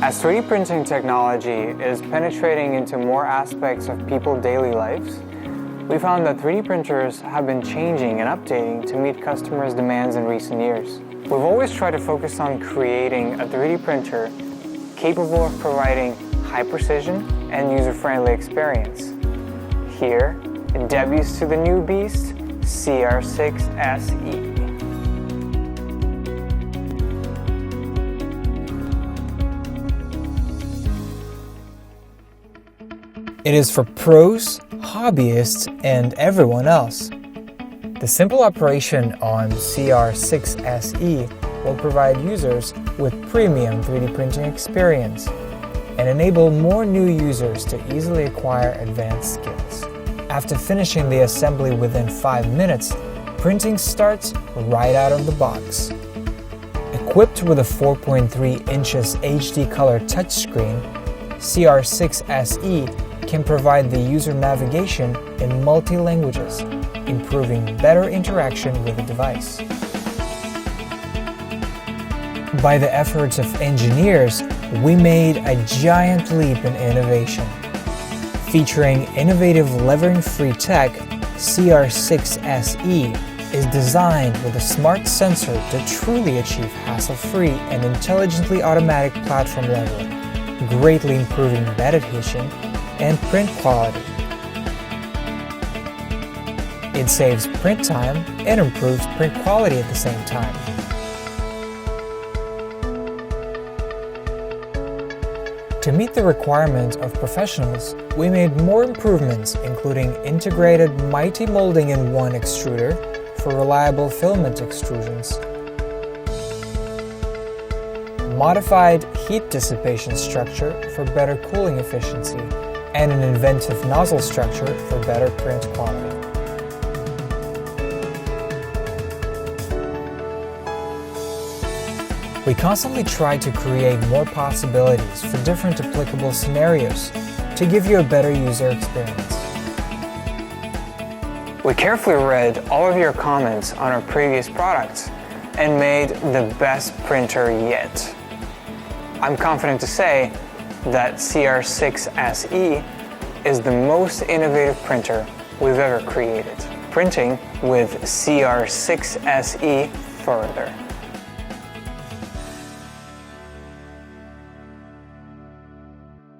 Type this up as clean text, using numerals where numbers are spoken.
As 3D printing technology is penetrating into more aspects of people's daily lives, we found that 3D printers have been changing and updating to meet customers' demands in recent years. We've always tried to focus on creating a 3D printer capable of providing high precision and user-friendly experience. Here, it debuts to the new beast, CR6 SE. It is for pros, hobbyists, and everyone else. The simple operation on CR6 SE will provide users with premium 3D printing experience and enable more new users to easily acquire advanced skills. After finishing the assembly within 5 minutes, printing starts right out of the box. Equipped with a 4.3 inches HD color touchscreen, CR6 SE can provide the user navigation in multi-languages, improving better interaction with the device. By the efforts of engineers, we made a giant leap in innovation. Featuring innovative levering-free tech, CR6 SE is designed with a smart sensor to truly achieve hassle-free and intelligently automatic platform leveling, greatly improving bed adhesion and print quality. It saves print time and improves print quality at the same time. To meet the requirements of professionals, we made more improvements, including integrated mighty molding in one extruder for reliable filament extrusions, modified heat dissipation structure for better cooling efficiency, and an inventive nozzle structure for better print quality. We constantly try to create more possibilities for different applicable scenarios to give you a better user experience. We carefully read all of your comments on our previous products and made the best printer yet. I'm confident to say that CR6 SE is the most innovative printer we've ever created. Printing with CR6 SE further.